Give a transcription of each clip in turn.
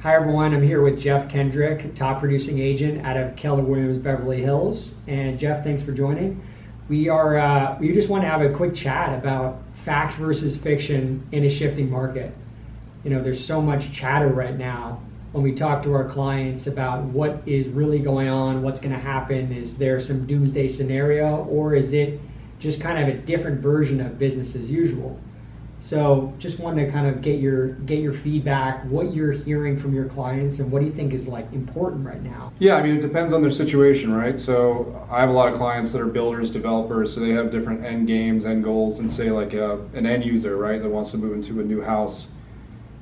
Hi everyone, I'm here with Jeff Kendrick, top producing agent out of Keller Beverly Hills. And Jeff, thanks for joining. We just want to have a quick chat about fact versus fiction in a shifting market. You know, there's so much chatter right now when we talk to our clients about what is really going on, what's going to happen. Is there some doomsday scenario, or is it just kind of a different version of business as usual? So just wanted to kind of get your feedback, what you're hearing from your clients, and what do you think is like important right now? Yeah, I mean, it depends on their situation, right? So I have a lot of clients that are builders, developers, so they have different end games, end goals, and say like an end user, right, that wants to move into a new house.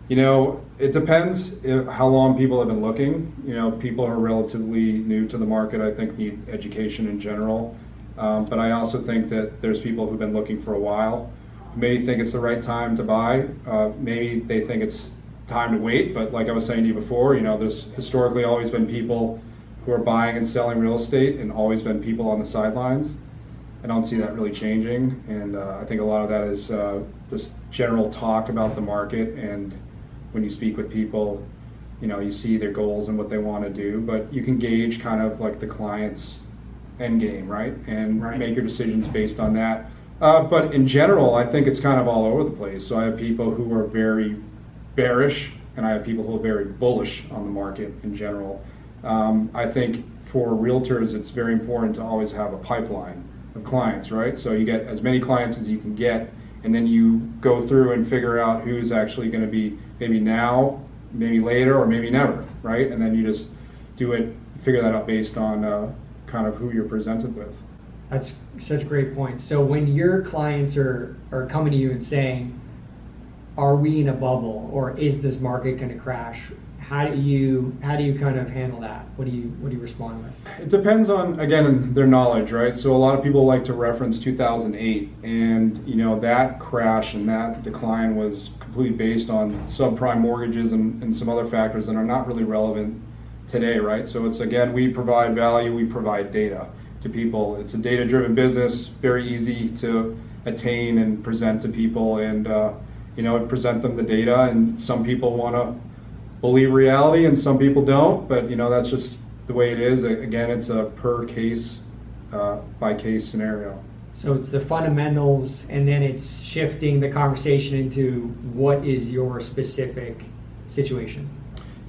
You know, it depends how long people have been looking. You know, people who are relatively new to the market, I think, need education in general. But I also think that there's people who've been looking for a while. Maybe think it's the right time to buy. Maybe they think it's time to wait. But like I was saying to you before, you know, there's historically always been people who are buying and selling real estate, and always been people on the sidelines. I don't see that really changing, and I think a lot of that is just general talk about the market. And when you speak with people, you know, you see their goals and what they want to do, but you can gauge kind of like the client's end game, right? And make your decisions based on that. But in general, I think it's kind of all over the place. So I have people who are very bearish, and I have people who are very bullish on the market in general. I think for realtors, it's very important to always have a pipeline of clients, right? So you get as many clients as you can get, and then you go through and figure out who's actually going to be maybe now, maybe later, or maybe never, right? And then you just figure that out based on kind of who you're presented with. That's such a great point. So when your clients are coming to you and saying, are we in a bubble, or is this market going to crash? How do you kind of handle that? What do you respond with? It depends on, again, their knowledge, right? So a lot of people like to reference 2008, and you know, that crash and that decline was completely based on subprime mortgages and some other factors that are not really relevant today, right? So it's, again, we provide value, we provide data to people. It's a data-driven business, very easy to attain and present to people, and you know, present them the data. And some people want to believe reality, and some people don't. But you know, that's just the way it is. Again, it's a per case by case scenario. So it's the fundamentals, and then it's shifting the conversation into what is your specific situation.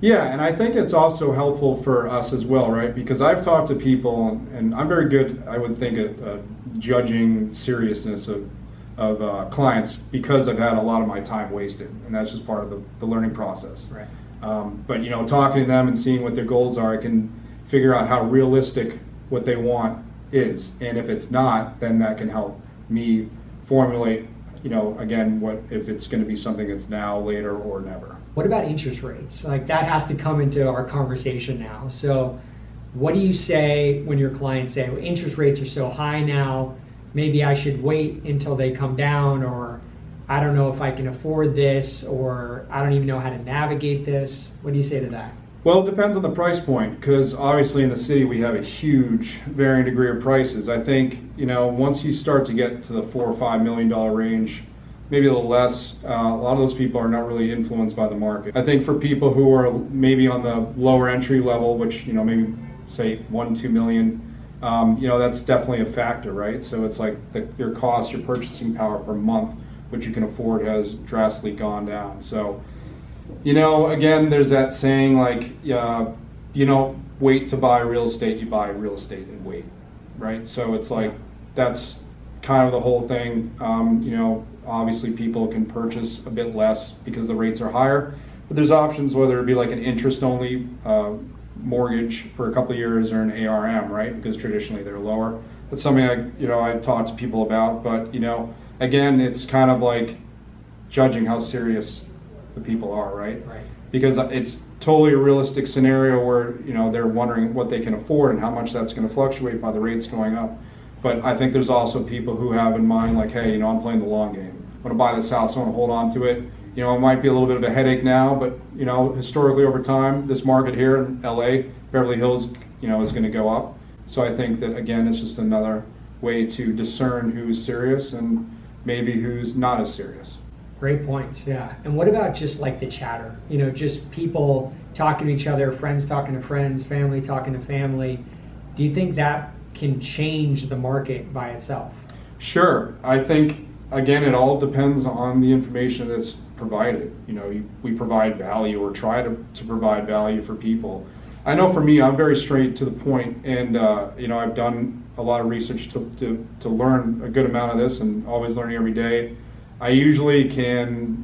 Yeah, and I think it's also helpful for us as well, right? Because I've talked to people, and I'm very good, I would think, at judging seriousness of clients, because I've had a lot of my time wasted, and that's just part of the learning process. Right. But you know, talking to them and seeing what their goals are, I can figure out how realistic what they want is, and if it's not, then that can help me formulate, you know, again, what if it's going to be something that's now, later, or never. What about interest rates? Like, that has to come into our conversation now. So what do you say when your clients say, well, interest rates are so high now, maybe I should wait until they come down, or I don't know if I can afford this, or I don't even know how to navigate this? What do you say to that? Well, it depends on the price point, because obviously in the city we have a huge varying degree of prices. I think, you know, once you start to get to the $4 or $5 million range, maybe a little less, a lot of those people are not really influenced by the market. I think for people who are maybe on the lower entry level, which, you know, maybe say 1-2 million, you know, that's definitely a factor, right? So it's like your cost, your purchasing power per month, which you can afford, has drastically gone down. So, you know, again, there's that saying, like, you don't wait to buy real estate, you buy real estate and wait, right? So it's like, that's kind of the whole thing. You know, obviously people can purchase a bit less because the rates are higher, but there's options, whether it be like an interest-only mortgage for a couple of years, or an ARM, right? Because traditionally they're lower. That's something I talk to people about, but you know, again, it's kind of like judging how serious the people are, right? Right. Because it's totally a realistic scenario where, you know, they're wondering what they can afford and how much that's going to fluctuate by the rates going up. But I think there's also people who have in mind, like, hey, you know, I'm playing the long game. I want to buy this house, I want to hold on to it. You know, it might be a little bit of a headache now, but, you know, historically over time, this market here in LA, Beverly Hills, you know, is going to go up. So I think that, again, it's just another way to discern who's serious and maybe who's not as serious. Great points, yeah. And what about just like the chatter? You know, just people talking to each other, friends talking to friends, family talking to family. Do you think that can change the market by itself? Sure. I think, again, it all depends on the information that's provided. We provide value, or try to provide value for people. I know for me, I'm very straight to the point, and I've done a lot of research to learn a good amount of this, and always learning every day. I usually can,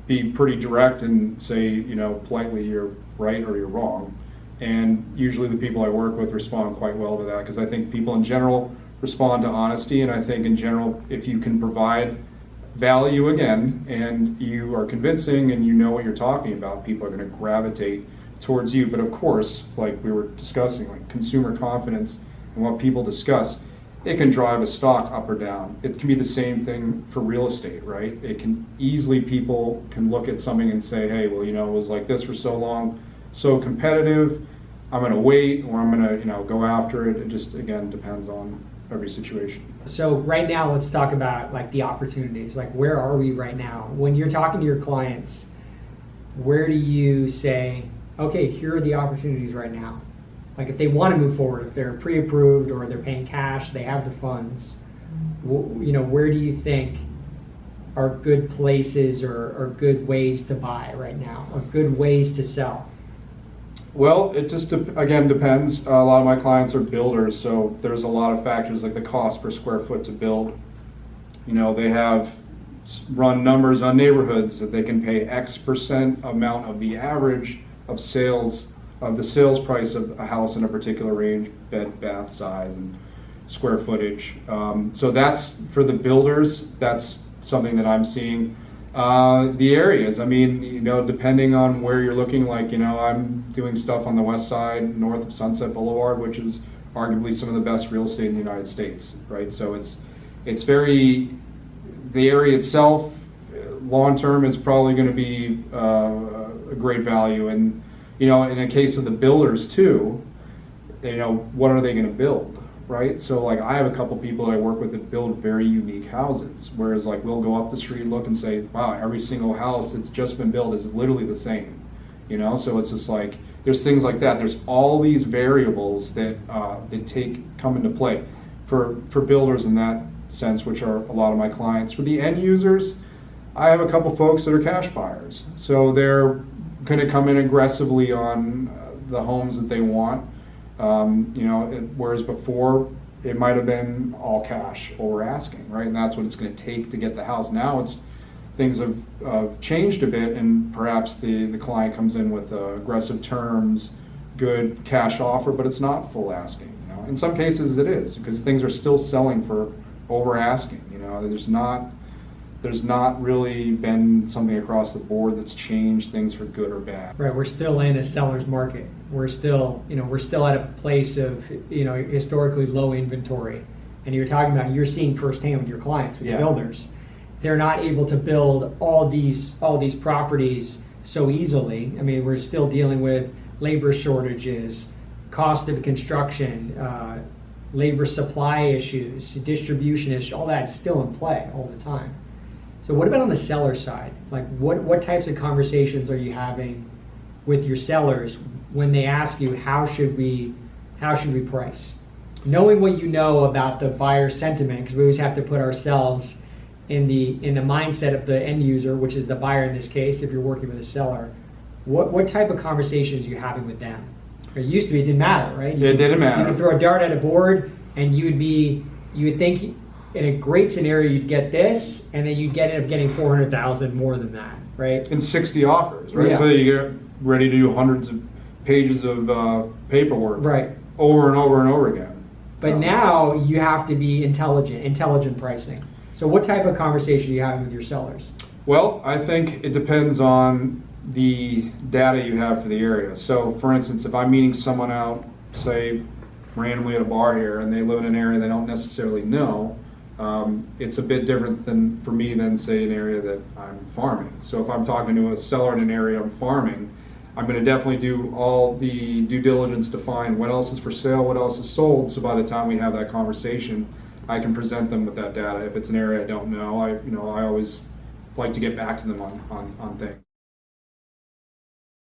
be pretty direct and say, politely, you're right or you're wrong. And usually the people I work with respond quite well to that, because I think people in general respond to honesty, and I think in general, if you can provide value again, and you are convincing and you know what you're talking about, people are going to gravitate towards you. But of course, like we were discussing, like consumer confidence and what people discuss, it can drive a stock up or down. It can be the same thing for real estate, right? It can easily, people can look at something and say, hey, well, it was like this for so long, so competitive, I'm going to wait, or I'm going to, go after it. It just, again, depends on every situation. So right now, let's talk about like the opportunities. Like, where are we right now? When you're talking to your clients, where do you say, okay, here are the opportunities right now? Like, if they want to move forward, if they're pre-approved or they're paying cash, they have the funds, where do you think are good places or good ways to buy right now, or good ways to sell? Well, it just, again, depends. A lot of my clients are builders, so there's a lot of factors like the cost per square foot to build. They have run numbers on neighborhoods that they can pay X% amount of the average of sales, of the sales price of a house in a particular range, bed, bath size, and square footage. So that's, for the builders, that's something that I'm seeing. The areas, depending on where you're looking, like, I'm doing stuff on the west side, north of Sunset Boulevard, which is arguably some of the best real estate in the United States, right? So it's very, the area itself, long term, is probably going to be a great value. And, in a case of the builders too, what are they going to build? Right? So like, I have a couple people that I work with that build very unique houses, whereas like we'll go up the street, look and say, wow, every single house that's just been built is literally the same, so it's just like, there's things like that. There's all these variables that come into play for builders in that sense, which are a lot of my clients. For the end users, I have a couple folks that are cash buyers, so they're going to come in aggressively on the homes that they want. Whereas before it might have been all cash over asking, right? And that's what it's going to take to get the house. Now things have changed a bit, and perhaps the client comes in with aggressive terms, good cash offer, but it's not full asking. In some cases it is, because things are still selling for over asking. There's not really been something across the board that's changed things for good or bad. Right, we're still in a seller's market. We're still at a place of, historically low inventory. And you're seeing firsthand with your clients, with the builders. They're not able to build all these properties so easily. We're still dealing with labor shortages, cost of construction, labor supply issues, distribution issues, all that's still in play all the time. So what about on the seller side? Like, what types of conversations are you having with your sellers when they ask you, how should we price? Knowing what you know about the buyer sentiment, because we always have to put ourselves in the mindset of the end user, which is the buyer in this case, if you're working with a seller. What type of conversations are you having with them? It used to be, it didn't matter, right? It didn't matter. You could throw a dart at a board, and you would think, in a great scenario, you'd get this, and then you'd end up getting 400,000 more than that, right? In 60 offers, right? Yeah. So you get ready to do hundreds of pages of paperwork, right, over and over and over again. But now you have to be intelligent pricing. So what type of conversation are you having with your sellers? Well, I think it depends on the data you have for the area. So, for instance, if I'm meeting someone out, say, randomly at a bar here, and they live in an area they don't necessarily know, it's a bit different for me than, say, an area that I'm farming. So if I'm talking to a seller in an area I'm farming, I'm going to definitely do all the due diligence to find what else is for sale, what else is sold, so by the time we have that conversation, I can present them with that data. If it's an area I don't know, I always like to get back to them on things.